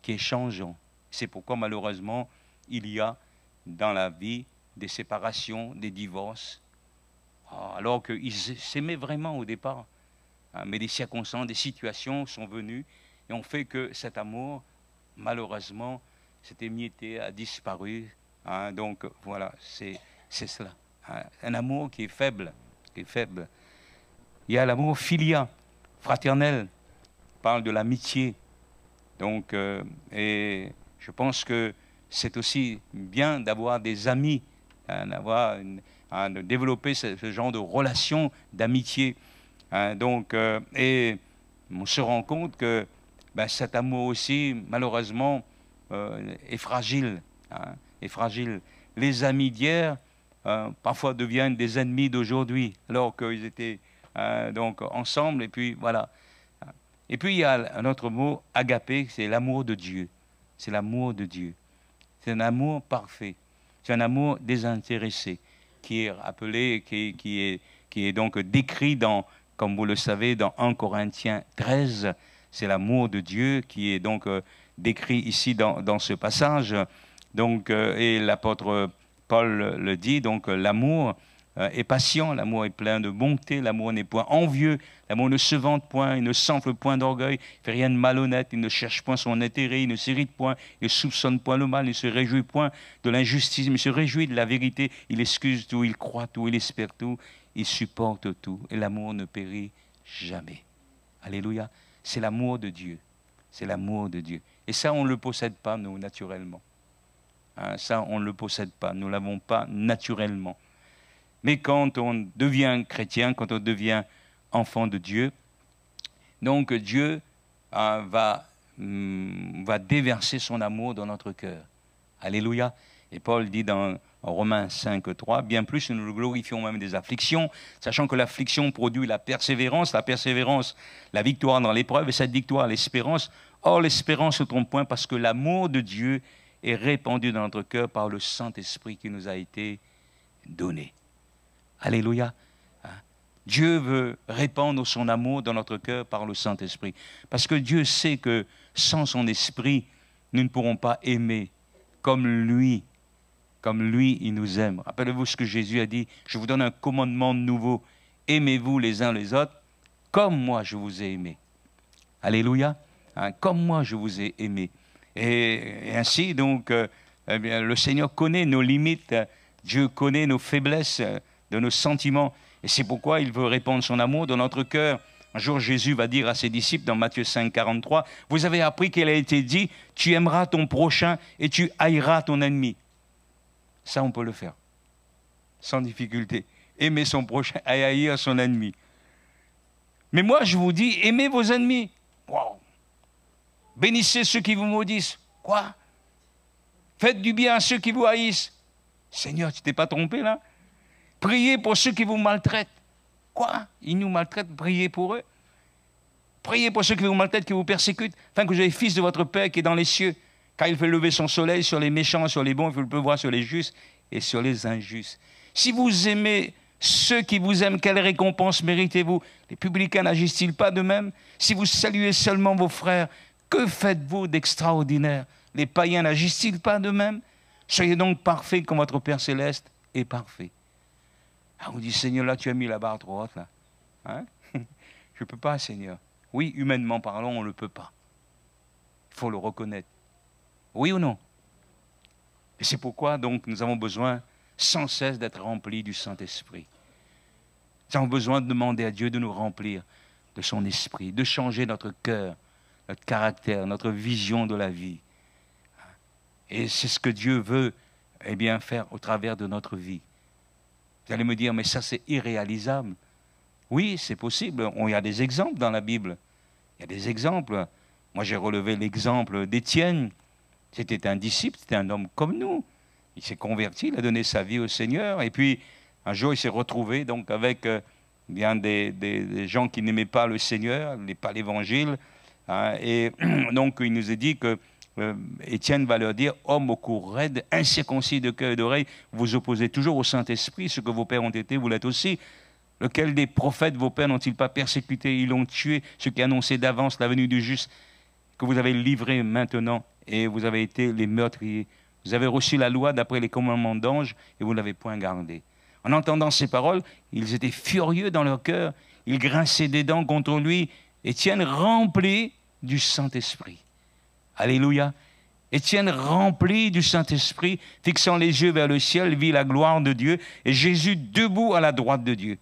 qui est changeant. C'est pourquoi, malheureusement, il y a dans la vie des séparations, des divorces, alors qu'ils s'aimaient vraiment au départ. Hein, mais des circonstances, des situations sont venues et ont fait que cet amour, malheureusement, s'est émietté, a disparu. Hein, donc voilà, c'est cela. Hein, un amour qui est faible, qui est faible. Il y a l'amour filia, fraternel, parle de l'amitié. Donc, et je pense que c'est aussi bien d'avoir des amis, hein, de développer ce genre de relation d'amitié. Hein, donc, et on se rend compte que cet amour aussi, malheureusement, est fragile. Hein, est fragile. Les amis d'hier, parfois deviennent des ennemis d'aujourd'hui, alors qu'ils étaient donc ensemble, et puis voilà. Et puis il y a un autre mot, agapé, c'est l'amour de Dieu. C'est l'amour de Dieu. C'est un amour parfait. C'est un amour désintéressé, qui est appelé, qui est donc décrit dans, comme vous le savez, dans 1 Corinthiens 13. C'est l'amour de Dieu qui est donc décrit ici dans ce passage. Donc, et l'apôtre Paul le dit, donc l'amour est patient, l'amour est plein de bonté, l'amour n'est point envieux, l'amour ne se vante point, il ne s'enfle point d'orgueil, il ne fait rien de malhonnête, il ne cherche point son intérêt, il ne s'irrite point, il ne soupçonne point le mal, il ne se réjouit point de l'injustice, mais il se réjouit de la vérité, il excuse tout, il croit tout, il espère tout, il supporte tout, et l'amour ne périt jamais. Alléluia, c'est l'amour de Dieu, c'est l'amour de Dieu. Et ça, on ne le possède pas, nous, naturellement. Hein, ça, on ne le possède pas, nous ne l'avons pas naturellement. Mais quand on devient chrétien, quand on devient enfant de Dieu, donc Dieu va déverser son amour dans notre cœur. Alléluia. Et Paul dit dans Romains 5, 3, bien plus nous nous glorifions même des afflictions, sachant que l'affliction produit la persévérance, la victoire dans l'épreuve, et cette victoire, l'espérance. Or, l'espérance ne trompe point parce que l'amour de Dieu est répandu dans notre cœur par le Saint-Esprit qui nous a été donné. Alléluia. Dieu veut répandre son amour dans notre cœur par le Saint-Esprit. Parce que Dieu sait que sans son esprit, nous ne pourrons pas aimer comme lui il nous aime. Rappelez-vous ce que Jésus a dit, je vous donne un commandement nouveau, aimez-vous les uns les autres comme moi je vous ai aimé. Alléluia. Comme moi je vous ai aimé. Et ainsi donc, eh bien, le Seigneur connaît nos limites, Dieu connaît nos faiblesses, de nos sentiments. Et c'est pourquoi il veut répandre son amour dans notre cœur. Un jour, Jésus va dire à ses disciples dans Matthieu 5, 43, « Vous avez appris qu'il a été dit, tu aimeras ton prochain et tu haïras ton ennemi. » Ça, on peut le faire, sans difficulté. Aimer son prochain et haïr son ennemi. Mais moi, je vous dis, aimez vos ennemis. Wow. Bénissez ceux qui vous maudissent. Quoi? Faites du bien à ceux qui vous haïssent. Seigneur, tu t'es pas trompé là? Priez pour ceux qui vous maltraitent. Quoi? Ils nous maltraitent, priez pour eux. Priez pour ceux qui vous maltraitent, qui vous persécutent, afin que vous soyez fils de votre Père qui est dans les cieux. Car il fait lever son soleil sur les méchants, sur les bons, il fait le pleuvoir sur les justes et sur les injustes. Si vous aimez ceux qui vous aiment, quelle récompense méritez-vous? Les publicains n'agissent-ils pas de même? Si vous saluez seulement vos frères, que faites-vous d'extraordinaire? Les païens n'agissent-ils pas de même? Soyez donc parfaits comme votre Père céleste est parfait. Ah, on dit, Seigneur, là, tu as mis la barre trop haute, là. Hein? Je ne peux pas, Seigneur. Oui, humainement parlant, on ne le peut pas. Il faut le reconnaître. Oui ou non? Et c'est pourquoi, donc, nous avons besoin sans cesse d'être remplis du Saint-Esprit. Nous avons besoin de demander à Dieu de nous remplir de son esprit, de changer notre cœur, notre caractère, notre vision de la vie. Et c'est ce que Dieu veut, eh bien, faire au travers de notre vie. Vous allez me dire, mais ça c'est irréalisable. Oui, c'est possible. Il y a des exemples dans la Bible. Il y a des exemples. Moi, j'ai relevé l'exemple d'Étienne. C'était un disciple, c'était un homme comme nous. Il s'est converti, il a donné sa vie au Seigneur. Et puis, un jour, il s'est retrouvé donc, avec bien des gens qui n'aimaient pas le Seigneur, pas l'Évangile. Hein, et donc, il nous est dit que Étienne va leur dire, homme au cou raide, incirconcis de cœur et d'oreille, vous opposez toujours au Saint-Esprit, ce que vos pères ont été, vous l'êtes aussi. Lequel des prophètes vos pères n'ont-ils pas persécuté? Ils l'ont tué, ceux qui annonçaient d'avance la venue du juste, que vous avez livré maintenant, et vous avez été les meurtriers. Vous avez reçu la loi d'après les commandements d'ange, et vous ne l'avez point gardée. En entendant ces paroles, ils étaient furieux dans leur cœur, ils grinçaient des dents contre lui. Étienne rempli du Saint-Esprit. Alléluia. Étienne rempli du Saint-Esprit, fixant les yeux vers le ciel, vit la gloire de Dieu, et Jésus debout à la droite de Dieu.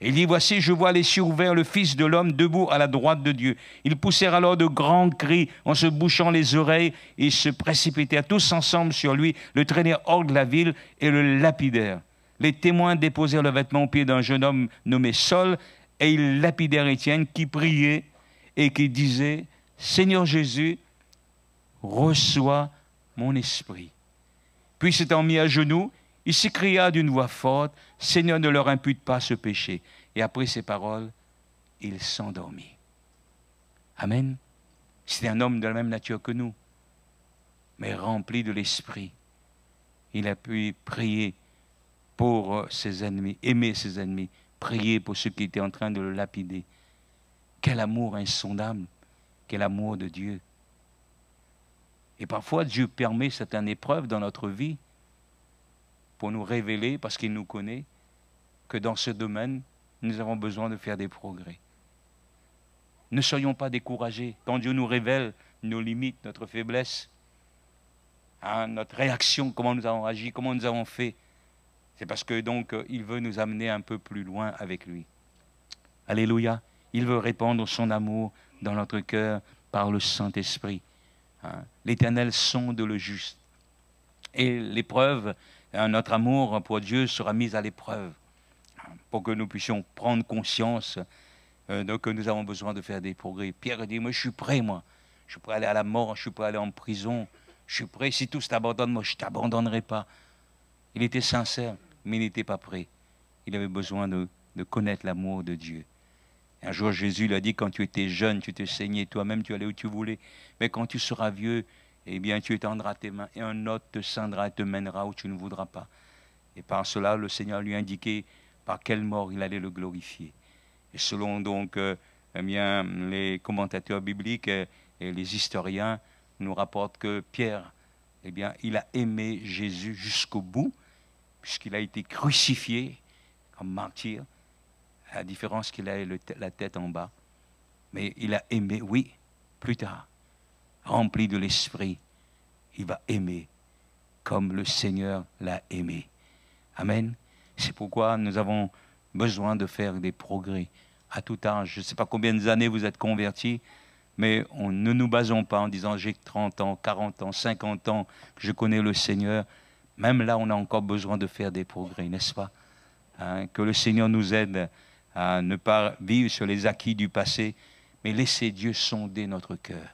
Et il dit, voici, je vois les cieux ouverts, le Fils de l'homme debout à la droite de Dieu. Ils poussèrent alors de grands cris en se bouchant les oreilles, et ils se précipitèrent tous ensemble sur lui, le traînèrent hors de la ville et le lapidèrent. Les témoins déposèrent le vêtement aux pieds d'un jeune homme nommé Saul, et ils lapidèrent Étienne qui priait et qui disait, Seigneur Jésus, reçois mon esprit. Puis s'étant mis à genoux, il s'écria d'une voix forte, Seigneur, ne leur impute pas ce péché. Et après ces paroles, il s'endormit. Amen. C'était un homme de la même nature que nous, mais rempli de l'esprit. Il a pu prier pour ses ennemis, aimer ses ennemis, prier pour ceux qui étaient en train de le lapider. Quel amour insondable, quel amour de Dieu. Et parfois, Dieu permet certaines épreuves dans notre vie pour nous révéler, parce qu'il nous connaît, que dans ce domaine, nous avons besoin de faire des progrès. Ne soyons pas découragés. Quand Dieu nous révèle nos limites, notre faiblesse, hein, notre réaction, comment nous avons agi, comment nous avons fait, c'est parce que donc il veut nous amener un peu plus loin avec lui. Alléluia. Il veut répandre son amour dans notre cœur par le Saint-Esprit. Hein. L'Éternel sonde le juste. Et l'épreuve, notre amour pour Dieu sera mis à l'épreuve, hein, pour que nous puissions prendre conscience que nous avons besoin de faire des progrès. Pierre dit, moi je suis prêt, moi. Je suis prêt à aller à la mort, je suis prêt à aller en prison. Je suis prêt, si tous t'abandonnent, moi je ne t'abandonnerai pas. Il était sincère, mais il n'était pas prêt. Il avait besoin de connaître l'amour de Dieu. Un jour, Jésus lui a dit, quand tu étais jeune, tu te saignais toi-même, tu allais où tu voulais. Mais quand tu seras vieux, eh bien, tu étendras tes mains et un autre te ceindra et te mènera où tu ne voudras pas. Et par cela, le Seigneur lui a indiqué par quelle mort il allait le glorifier. Et selon donc eh bien, les commentateurs bibliques et les historiens nous rapportent que Pierre, eh bien, il a aimé Jésus jusqu'au bout, puisqu'il a été crucifié comme martyr, à la différence qu'il a la tête en bas. Mais il a aimé, oui, plus tard, rempli de l'Esprit, il va aimer comme le Seigneur l'a aimé. Amen. C'est pourquoi nous avons besoin de faire des progrès à tout âge. Je ne sais pas combien d'années vous êtes convertis, mais ne nous basons pas en disant j'ai 30 ans, 40 ans, 50 ans, que je connais le Seigneur. Même là, on a encore besoin de faire des progrès, n'est-ce pas? Hein, que le Seigneur nous aide à ne pas vivre sur les acquis du passé, mais laisser Dieu sonder notre cœur.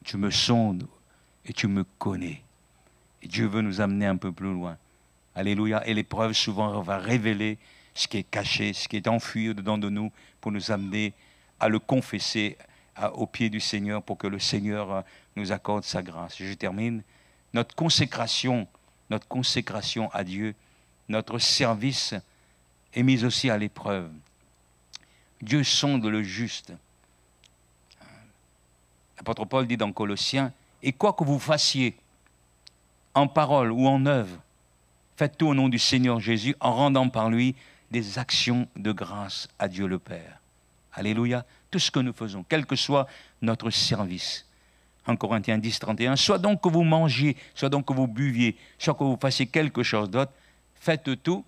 Tu me sondes et tu me connais. Et Dieu veut nous amener un peu plus loin. Alléluia. Et l'épreuve souvent va révéler ce qui est caché, ce qui est enfui au-dedans de nous, pour nous amener à le confesser au pied du Seigneur, pour que le Seigneur nous accorde sa grâce. Je termine. Notre consécration à Dieu, notre service est mis aussi à l'épreuve. Dieu sonde le juste. L'apôtre Paul dit dans Colossiens, « Et quoi que vous fassiez, en parole ou en œuvre, faites tout au nom du Seigneur Jésus, en rendant par lui des actions de grâce à Dieu le Père. » Alléluia. Tout ce que nous faisons, quel que soit notre service. En Corinthiens 10, 31, soit donc que vous mangiez, soit donc que vous buviez, soit que vous fassiez quelque chose d'autre, faites tout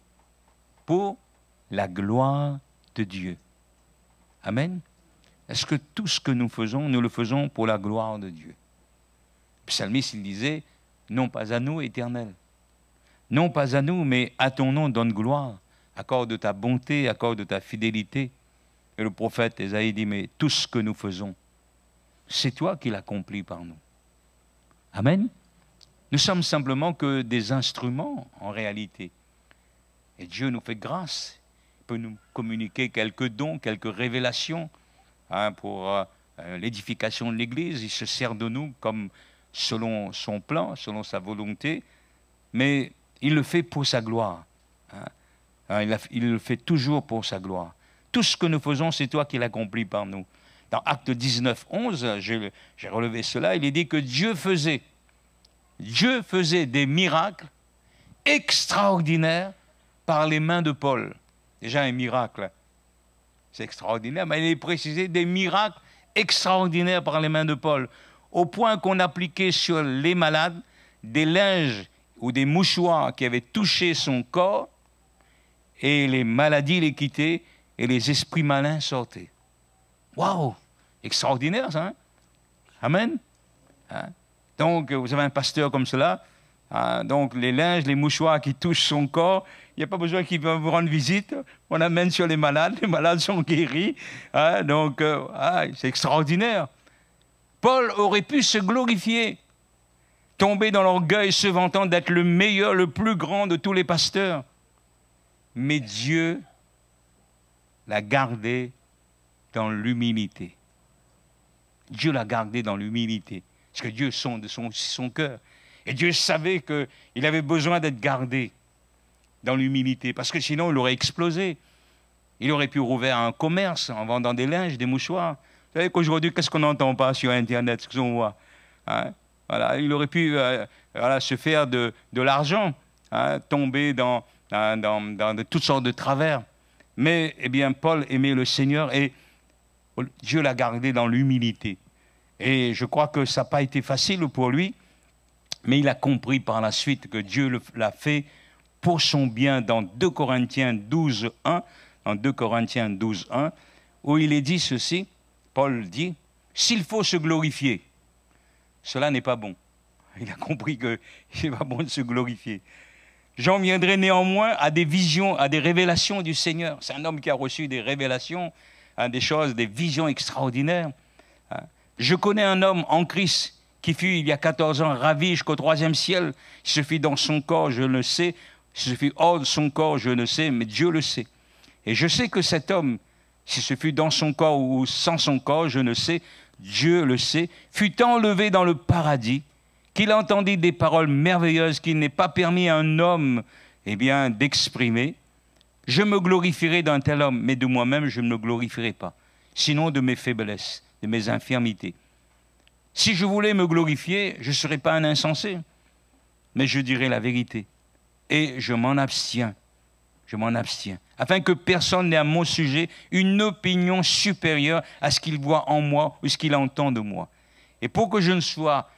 pour la gloire de Dieu. Amen. Est-ce que tout ce que nous faisons, nous le faisons pour la gloire de Dieu? Le psalmiste, il disait, non pas à nous, Éternel. Non pas à nous, mais à ton nom donne gloire. Accorde ta bonté, accorde ta fidélité. Et le prophète Ésaïe dit, mais tout ce que nous faisons, c'est toi qui l'accomplis par nous. Amen. Nous sommes simplement que des instruments, en réalité. Et Dieu nous fait grâce. Il peut nous communiquer quelques dons, quelques révélations pour l'édification de l'Église. Il se sert de nous comme selon son plan, selon sa volonté. Mais il le fait pour sa gloire. Il le fait toujours pour sa gloire. Tout ce que nous faisons, c'est toi qui l'accomplis par nous. Dans Acte 19, 11, j'ai relevé cela, il est dit que Dieu faisait des miracles extraordinaires par les mains de Paul. Déjà un miracle, c'est extraordinaire, mais il est précisé des miracles extraordinaires par les mains de Paul, au point qu'on appliquait sur les malades des linges ou des mouchoirs qui avaient touché son corps, et les maladies les quittaient, et les esprits malins sortaient. Waouh! Extraordinaire, ça, hein? Amen? Donc, vous avez un pasteur comme cela, donc les linges, les mouchoirs qui touchent son corps, il n'y a pas besoin qu'il vienne vous rendre visite, on amène sur les malades sont guéris, donc c'est extraordinaire. Paul aurait pu se glorifier, tomber dans l'orgueil, se vantant d'être le meilleur, le plus grand de tous les pasteurs. Mais Dieu l'a gardé dans l'humilité. Dieu l'a gardé dans l'humilité. Parce que Dieu sonde son cœur. Et Dieu savait qu'il avait besoin d'être gardé dans l'humilité. Parce que sinon, il aurait explosé. Il aurait pu rouvrir un commerce en vendant des linges, des mouchoirs. Vous savez qu'aujourd'hui, qu'est-ce qu'on n'entend pas sur Internet, ce qu'on voit, voilà, il aurait pu se faire de l'argent, tomber dans toutes sortes de travers. Mais, eh bien, Paul aimait le Seigneur et Dieu l'a gardé dans l'humilité. Et je crois que ça n'a pas été facile pour lui, mais il a compris par la suite que Dieu l'a fait pour son bien dans 2 Corinthiens 12, 1, dans 2 Corinthiens 12, 1, où il est dit ceci, Paul dit, « S'il faut se glorifier, cela n'est pas bon. » Il a compris que ce n'est pas bon de se glorifier. J'en viendrai néanmoins à des visions, à des révélations du Seigneur. C'est un homme qui a reçu des révélations, des choses, des visions extraordinaires. Je connais un homme en Christ qui fut, il y a 14 ans, ravi jusqu'au 3e ciel. Il se fit dans son corps, je le sais. Il se fit hors de son corps, je ne sais, mais Dieu le sait. Et je sais que cet homme, si ce fut dans son corps ou sans son corps, je ne sais, Dieu le sait, fut enlevé dans le paradis, qu'il entendit des paroles merveilleuses qu'il n'est pas permis à un homme d'exprimer. Je me glorifierai d'un tel homme, mais de moi-même, je ne me glorifierai pas, sinon de mes faiblesses, de mes infirmités. Si je voulais me glorifier, je ne serais pas un insensé, mais je dirais la vérité. Et je m'en abstiens, afin que personne n'ait à mon sujet une opinion supérieure à ce qu'il voit en moi ou ce qu'il entend de moi. Et pour que je ne sois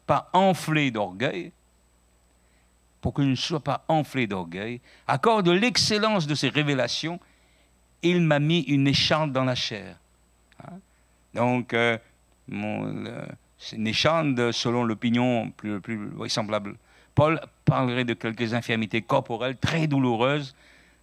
pas enflé d'orgueil, à cause de l'excellence de ces révélations, il m'a mis une écharpe dans la chair. Donc, c'est une écharpe selon l'opinion plus vraisemblable. Paul parlerait de quelques infirmités corporelles très douloureuses,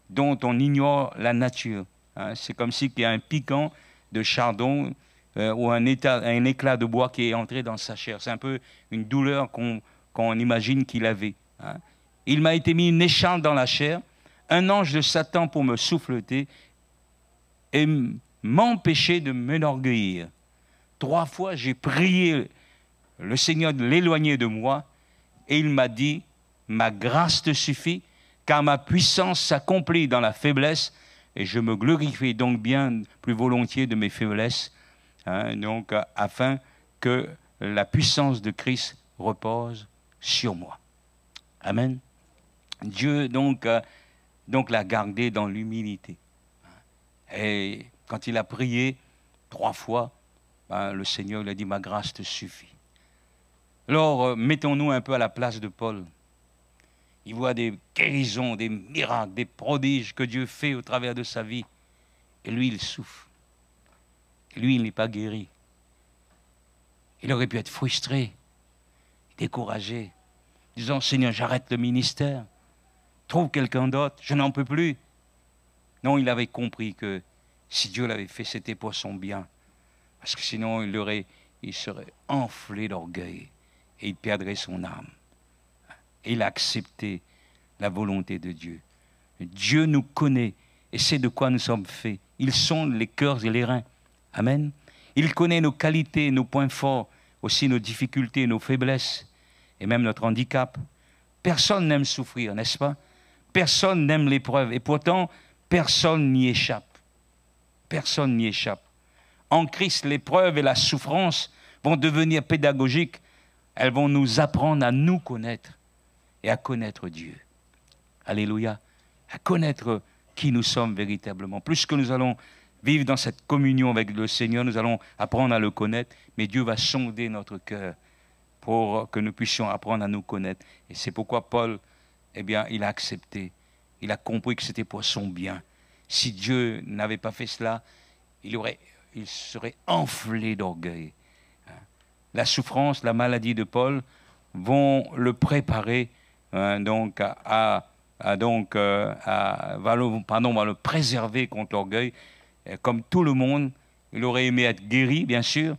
dont on ignore la nature. Hein. C'est comme s'il y a un piquant de chardon ou un éclat de bois qui est entré dans sa chair. C'est un peu une douleur qu'on imagine qu'il avait. Hein. Il m'a été mis une écharpe dans la chair, un ange de Satan pour me souffleter et m'empêcher de m'enorgueillir. 3 fois, j'ai prié le Seigneur de l'éloigner de moi et il m'a dit, ma grâce te suffit, car ma puissance s'accomplit dans la faiblesse et je me glorifie donc bien plus volontiers de mes faiblesses, hein, donc, afin que la puissance de Christ repose sur moi. Amen. Dieu donc l'a gardé dans l'humilité. Et quand il a prié 3 fois, le Seigneur lui a dit, ma grâce te suffit. Alors, mettons-nous un peu à la place de Paul. Il voit des guérisons, des miracles, des prodiges que Dieu fait au travers de sa vie. Et lui, il souffre. Et lui, il n'est pas guéri. Il aurait pu être frustré, découragé, disant, Seigneur, j'arrête le ministère. Trouve quelqu'un d'autre, je n'en peux plus. Non, il avait compris que si Dieu l'avait fait, c'était pour son bien. Parce que sinon, il serait enflé d'orgueil et il perdrait son âme. Et il a accepté la volonté de Dieu. Dieu nous connaît et sait de quoi nous sommes faits. Il sonde les cœurs et les reins. Amen. Il connaît nos qualités, nos points forts, aussi nos difficultés, nos faiblesses et même notre handicap. Personne n'aime souffrir, n'est-ce pas? Personne n'aime l'épreuve et pourtant, personne n'y échappe. Personne n'y échappe. En Christ, l'épreuve et la souffrance vont devenir pédagogiques. Elles vont nous apprendre à nous connaître et à connaître Dieu. Alléluia. À connaître qui nous sommes véritablement. Plus que nous allons vivre dans cette communion avec le Seigneur, nous allons apprendre à le connaître, mais Dieu va sonder notre cœur pour que nous puissions apprendre à nous connaître. Et c'est pourquoi Paul, eh bien, il a accepté. Il a compris que c'était pour son bien. Si Dieu n'avait pas fait cela, il serait enflé d'orgueil. La souffrance, la maladie de Paul vont le préparer va le préserver contre l'orgueil. Comme tout le monde, il aurait aimé être guéri, bien sûr,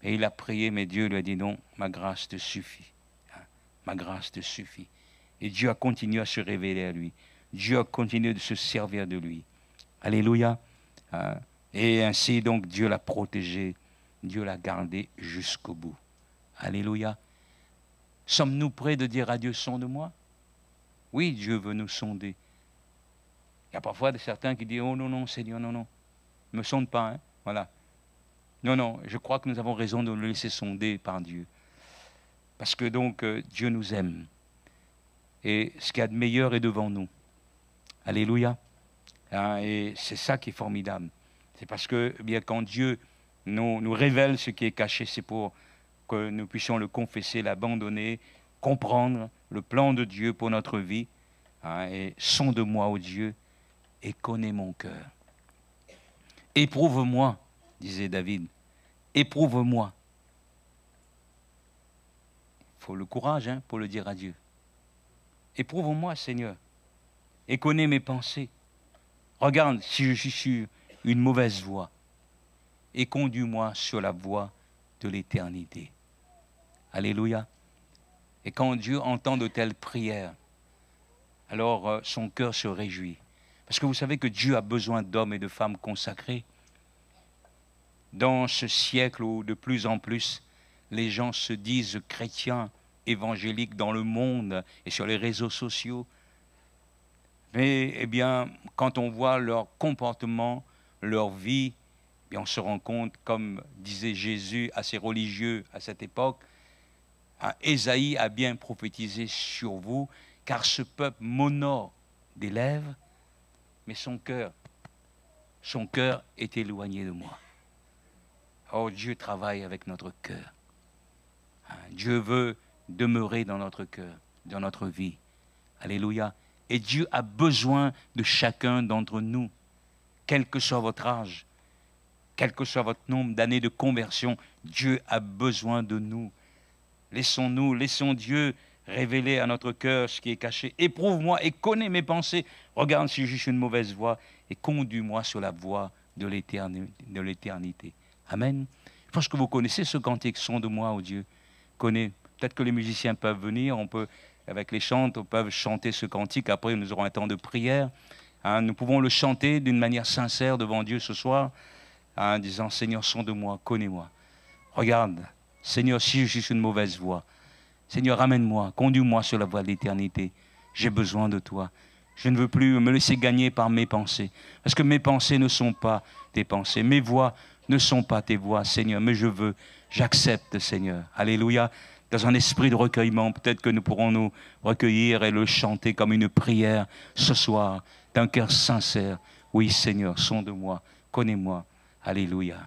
et il a prié, mais Dieu lui a dit non, ma grâce te suffit. Ma grâce te suffit. Et Dieu a continué à se révéler à lui. Dieu a continué de se servir de lui. Alléluia. Et ainsi, donc, Dieu l'a protégé. Dieu l'a gardé jusqu'au bout. Alléluia. Sommes-nous prêts de dire à Dieu, sonde-moi? Oui, Dieu veut nous sonder. Il y a parfois certains qui disent, oh non, non, Seigneur, non, non. Ne me sonde pas, hein. Voilà. Non, non, je crois que nous avons raison de nous laisser sonder par Dieu. Parce que donc, Dieu nous aime. Et ce qu'il y a de meilleur est devant nous. Alléluia. Et c'est ça qui est formidable. C'est parce que, eh bien, quand Dieu nous révèle ce qui est caché, c'est pour que nous puissions le confesser, l'abandonner, comprendre le plan de Dieu pour notre vie. Et sonde-moi, ô Dieu, et connais mon cœur. Éprouve-moi, disait David. Éprouve-moi. Il faut le courage pour le dire à Dieu. Éprouve-moi, Seigneur, et connais mes pensées. Regarde si je suis sur une mauvaise voie, et conduis-moi sur la voie de l'éternité. Alléluia. Et quand Dieu entend de telles prières, alors son cœur se réjouit. Parce que vous savez que Dieu a besoin d'hommes et de femmes consacrés. Dans ce siècle où de plus en plus les gens se disent chrétiens, évangéliques dans le monde et sur les réseaux sociaux, mais eh bien, quand on voit leur comportement, leur vie, eh bien, on se rend compte, comme disait Jésus à ses religieux à cette époque, Ésaïe a bien prophétisé sur vous, car ce peuple m'honore des lèvres, mais son cœur est éloigné de moi. Oh, Dieu travaille avec notre cœur. Dieu veut demeurer dans notre cœur, dans notre vie. Alléluia. Et Dieu a besoin de chacun d'entre nous, quel que soit votre âge, quel que soit votre nombre d'années de conversion, Dieu a besoin de nous. Laissons Dieu révéler à notre cœur ce qui est caché. Éprouve-moi et connais mes pensées. Regarde si je suis une mauvaise voie et conduis-moi sur la voie de l'éternité. Amen. Je pense que vous connaissez ce cantique, Sonde-moi, ô Dieu. Peut-être que les musiciens peuvent venir, on peut, avec les chantes, on peut chanter ce cantique. Après, nous aurons un temps de prière. Hein, nous pouvons le chanter d'une manière sincère devant Dieu ce soir, en disant, Seigneur, sonde-moi, connais-moi. Regarde, Seigneur, si je suis une mauvaise voie, Seigneur, ramène-moi, conduis-moi sur la voie de l'éternité. J'ai besoin de toi. Je ne veux plus me laisser gagner par mes pensées. Parce que mes pensées ne sont pas tes pensées. Mes voies ne sont pas tes voies, Seigneur. Mais j'accepte, Seigneur. Alléluia. Dans un esprit de recueillement, peut-être que nous pourrons nous recueillir et le chanter comme une prière ce soir, d'un cœur sincère. Oui, Seigneur, sonde-moi, connais-moi. Alléluia.